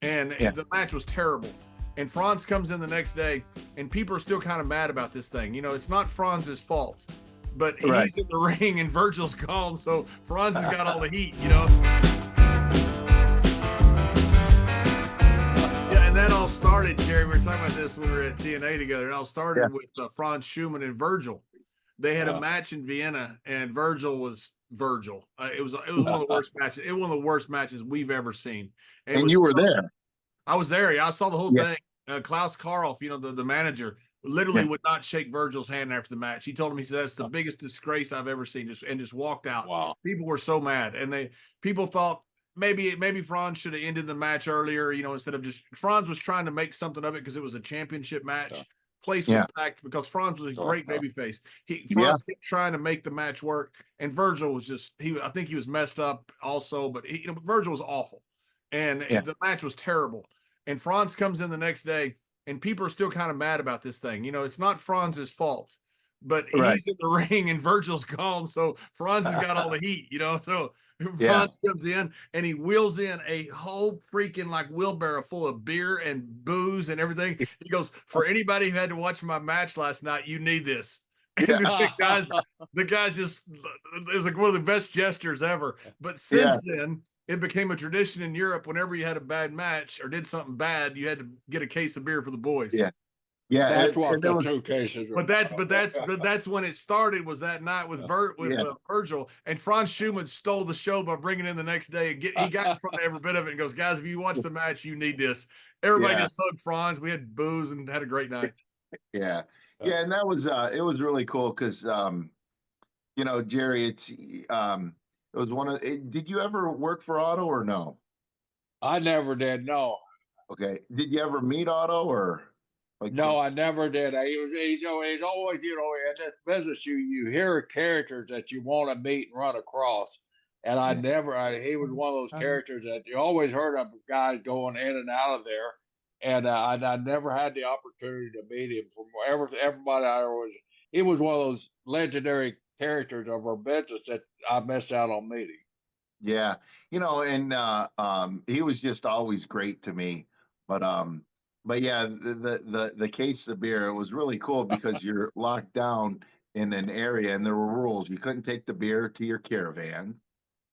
and Yeah. the match was terrible. And Franz comes in the next day, and people are still kind of mad about this thing. It's not Franz's fault, but Right. he's in the ring and Virgil's gone, so Franz has got all the heat. Yeah, and that all started, Jerry. We were talking about this when we were at TNA together. It all Yeah. started with Franz Schumann and Virgil. They had a match in Vienna, and Virgil was Virgil. It was one of the worst matches. It was one of the worst matches we've ever seen. It And was you were so there. I was there. Yeah, I saw the whole Yeah. thing. Klaus Karloff, the manager, literally Yeah. would not shake Virgil's hand after the match. He told him, he said, that's the biggest disgrace I've ever seen, just walked out. Wow. People were so mad, and people thought maybe Franz should have ended the match earlier, instead of just Franz was trying to make something of it because it was a championship match. Place was packed because Franz was a great babyface. Franz kept trying to make the match work, and Virgil was I think he was messed up also, but Virgil was awful, and the match was terrible. And Franz comes in the next day, and people are still kind of mad about this thing. It's not Franz's fault, but Right. he's in the ring and Virgil's gone, so Franz has got all the heat. So Yeah. Franz comes in and he wheels in a whole freaking like wheelbarrow full of beer and booze and everything. He goes, for anybody who had to watch my match last night, you need this. And the guys just, it was like one of the best gestures ever. But since then, it became a tradition in Europe. Whenever you had a bad match or did something bad, you had to get a case of beer for the boys. Yeah. Yeah. That's what the 2 cases were. But that's when it started, was that night with Virgil, and Franz Schumann stole the show by bringing in the next day. And he got in front of every bit of it and goes, guys, if you watch the match, you need this. Everybody just hugged Franz. We had booze and had a great night. Yeah. Yeah. And that was, it was really cool because, Jerry, it was did you ever work for Otto or no? I never did. No. Okay. Did you ever meet Otto or? No, I never did. He's always, in this business, you hear characters that you want to meet and run across. And he was one of those characters that you always heard of guys going in and out of there. And I never had the opportunity to meet him. From everybody he was one of those legendary characters of our business that I missed out on meeting. Yeah. And he was just always great to me. But yeah, the case of beer, it was really cool because you're locked down in an area and there were rules. You couldn't take the beer to your caravan.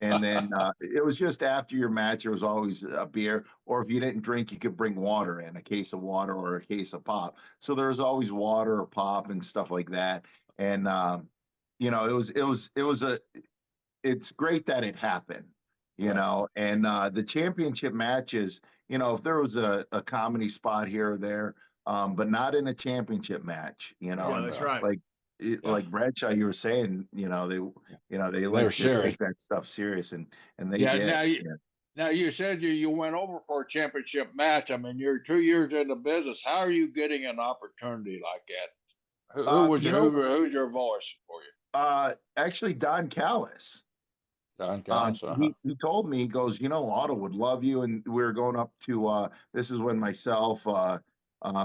And then it was just after your match, there was always a beer. Or if you didn't drink, you could bring water in, a case of water or a case of pop. So there was always water or pop and stuff like that. And it's great that it happened, and the championship matches, if there was a comedy spot here or there, but not in a championship match, That's right. Like Bradshaw, you were saying, they like to take that stuff serious, and they did. Now you said you went over for a championship match. I mean, you're 2 years in the business. How are you getting an opportunity like that? Who's your voice for you? Actually, Don Callis. He told me, he goes, Otto would love you. And we were going up to, this is when myself,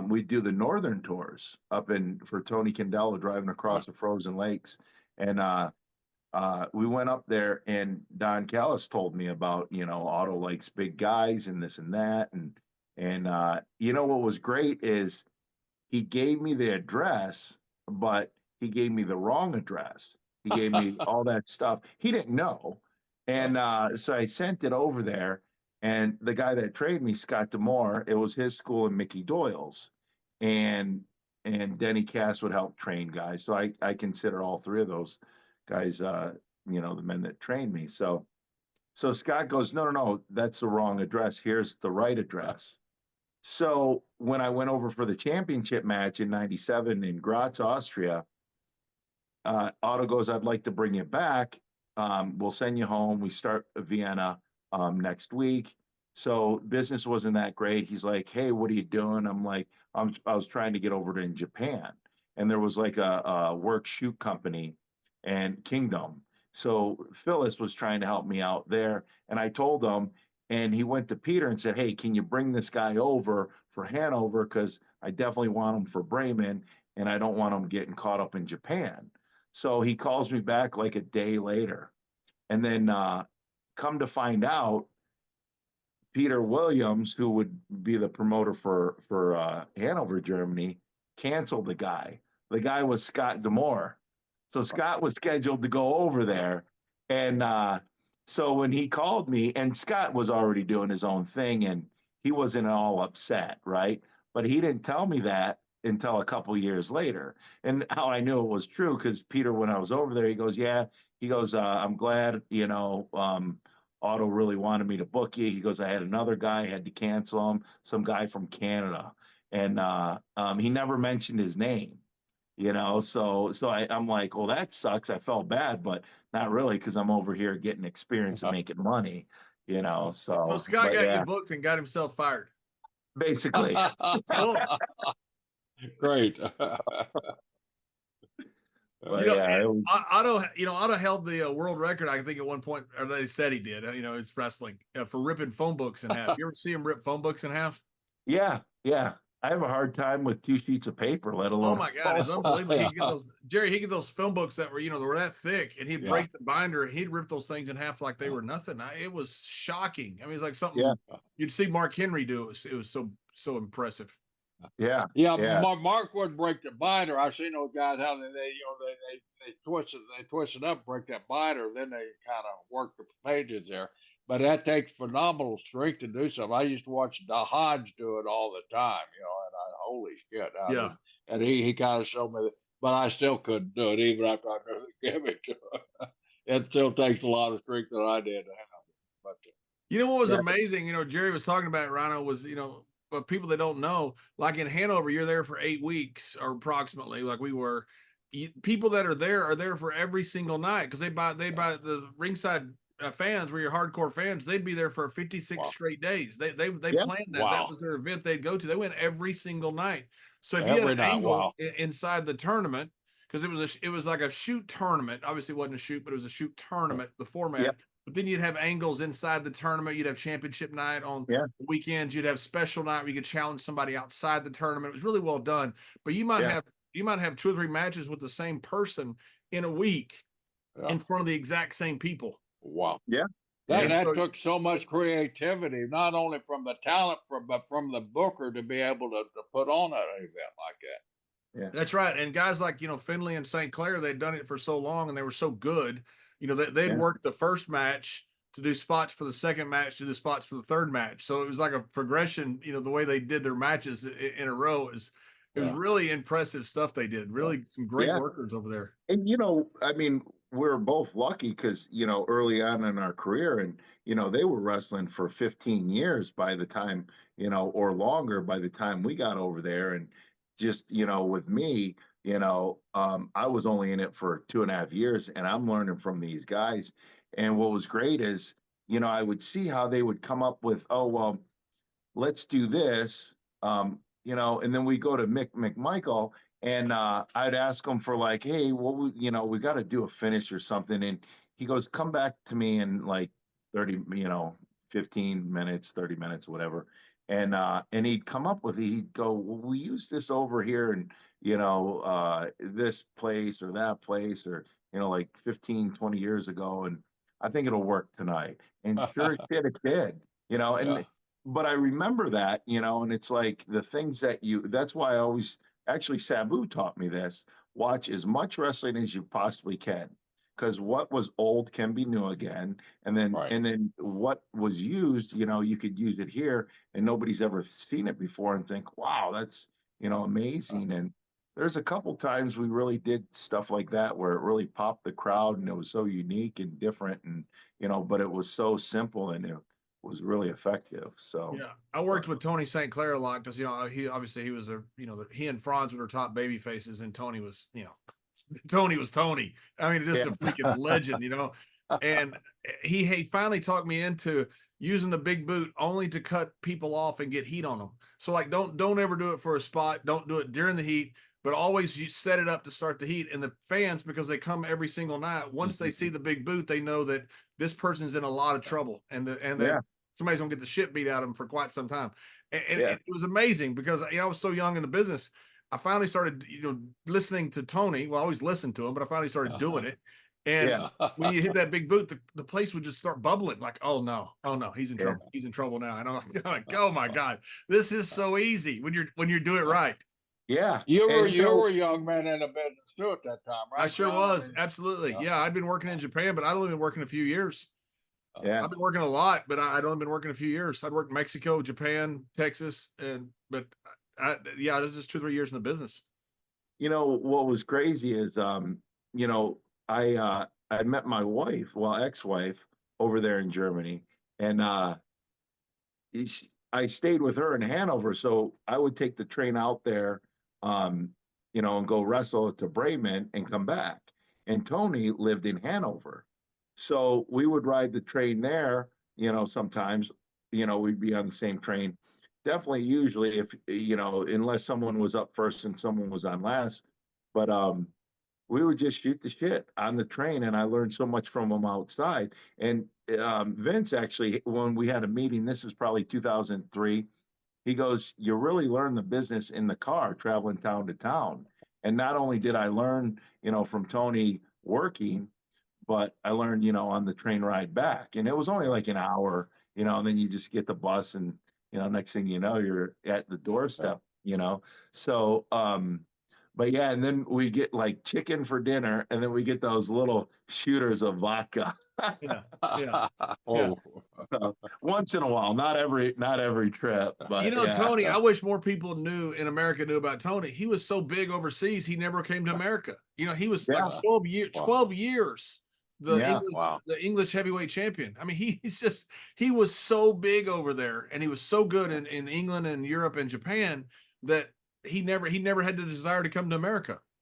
we do the northern tours for Tony Candela, driving across the frozen lakes. And we went up there, and Don Callis told me about, Otto likes big guys and this and that. And what was great is he gave me the address, but he gave me the wrong address. He gave me all that stuff. He didn't know. And so I sent it over there, and the guy that trained me, Scott Demore, it was his school and Mickey Doyle's, and Denny Cass would help train guys. So I consider all three of those guys, the men that trained me. So Scott goes, no, that's the wrong address. Here's the right address. So when I went over for the championship match in '97 in Graz, Austria, Otto goes, I'd like to bring you back. We'll send you home. We start Vienna next week. So business wasn't that great. He's like, hey, what are you doing? I'm like, I was trying to get over to Japan. And there was like a work shoot company and Kingdom. So Phyllis was trying to help me out there. And I told him, and he went to Peter and said, hey, can you bring this guy over for Hanover? Because I definitely want him for Bremen, and I don't want him getting caught up in Japan. So he calls me back like a day later. And then come to find out, Peter Williams, who would be the promoter for Hanover, Germany, canceled the guy. The guy was Scott D'Amore. So Scott was scheduled to go over there. And so when he called me, and Scott was already doing his own thing, and he wasn't all upset, right? But he didn't tell me that until a couple years later. And how I knew it was true, because Peter, when I was over there, he goes, yeah, he goes, I'm glad, Otto really wanted me to book you. He goes, I had another guy, had to cancel him, some guy from Canada. And he never mentioned his name, so I'm like, well, that sucks. I felt bad, but not really, because I'm over here getting experience and making money, So Scott got you booked and got himself fired. Basically. Cool. Great. Otto held the world record, I think, at one point, or they said he did. It's wrestling for ripping phone books in half. You ever see him rip phone books in half? Yeah. I have a hard time with 2 sheets of paper, let alone. Oh my God, it's unbelievable. He'd get those, Jerry. He'd get those film books that were, they were that thick, and he'd break the binder. He'd rip those things in half like they were nothing. It was shocking. I mean, it's like something you'd see Mark Henry do. It was so impressive. Yeah. Mark would break the binder. I've seen those guys how they twist it up, break that binder, then they kind of work the pages there. But that takes phenomenal strength to do something. I used to watch the Hodge do it all the time, and holy shit. And he kind of showed me that, but I still couldn't do it even after I knew the gimmick to it. It still takes a lot of strength that I did to have. But what was amazing, Jerry was talking about, Rhyno, was, but people that don't know, like in Hanover, you're there for 8 weeks or approximately, like we were. People that are there for every single night, because they buy the ringside fans were your hardcore fans. They'd be there for 56 straight days. They planned that. That was their event they'd go to. They went every single night. So if you had an angle inside the tournament, because it was like a shoot tournament. Obviously it wasn't a shoot, but it was a shoot tournament, the format. But then you'd have angles inside the tournament. You'd have championship night on weekends. You'd have special night where you could challenge somebody outside the tournament. It was really well done. But you might have 2 or 3 matches with the same person in a week in front of the exact same people. Wow. Yeah. That took so much creativity, not only from the talent, but from the booker to be able to put on an event like that. Yeah, that's right. And guys like, Finley and St. Clair, they'd done it for so long and they were so good. They'd work the first match to do spots for the second match, to do spots for the third match. So it was like a progression, the way they did their matches in a row it was really impressive stuff they did. Really some great workers over there. And, I mean, we're both lucky because, early on in our career, and, they were wrestling for 15 years by the time, or longer by the time we got over there. And just, with me, I was only in it for 2.5 years, and I'm learning from these guys. And what was great is, I would see how they would come up with, oh, well, let's do this, and then we go to Mick McMichael, and I'd ask him for like, hey, we got to do a finish or something. And he goes, come back to me in like 30, 15 minutes, 30 minutes, whatever. And he'd come up with it. He'd go, well, we use this over here and, this place or that place, or, like 15, 20 years ago. And I think it'll work tonight. And sure shit, it did, but I remember that, and it's like the things that's why I always, actually Sabu taught me this, watch as much wrestling as you possibly can, because what was old can be new again. And then what was used, you could use it here and nobody's ever seen it before and think, wow, that's, amazing. And there's a couple times we really did stuff like that where it really popped the crowd and it was so unique and different, and, but it was so simple and it was really effective. So I worked with Tony St. Clair a lot because he was he and Franz were top baby faces, and Tony was Tony was Tony. I mean, just a freaking legend, and he finally talked me into using the big boot only to cut people off and get heat on them. So like don't ever do it for a spot, don't do it during the heat, but always you set it up to start the heat. And the fans, because they come every single night, once they see the big boot, they know that this person's in a lot of trouble, and somebody's gonna get the shit beat out of them for quite some time. And it was amazing because I was so young in the business. I finally started, listening to Tony. Well, I always listened to him, but I finally started doing it. And when you hit that big boot, the place would just start bubbling like, oh no, he's in trouble. He's in trouble now. And I'm like, oh my God, this is so easy when you're doing it right. Yeah. You were a young man in the business too at that time, right? I sure was. Absolutely. Yeah. I'd been working in Japan, but I'd only been working a few years. Yeah. I've been working a lot, but I'd only been working a few years. I'd worked Mexico, Japan, Texas, but this is 2 or 3 years in the business. You know, what was crazy is, you know, I met my wife, well, ex-wife, over there in Germany, and I stayed with her in Hanover, so I would take the train out there, you know, and go wrestle to Bremen and come back. And Tony lived in Hanover, so we would ride the train there. You know, sometimes, you know, we'd be on the same train. Definitely, usually, if you know, unless someone was up first and someone was on last, but we would just shoot the shit on the train, and I learned so much from him outside. And Vince, actually, when we had a meeting, this is probably 2003, he goes, you really learn the business in the car, traveling town to town. And not only did I learn, you know, from Tony working, but I learned, you know, on the train ride back. And it was only like an hour, you know, and then you just get the bus, and, you know, next thing you know, you're at the doorstep, you know. So but yeah, and then we get like chicken for dinner, and then we get those little shooters of vodka. Yeah. So, once in a while, not every trip. But you know, Tony, I wish more people in America knew about Tony. He was so big overseas, he never came to America. You know, he was like 12 years, the English heavyweight champion. I mean, he was so big over there, and he was so good in England and Europe and Japan that he never had the desire to come to America.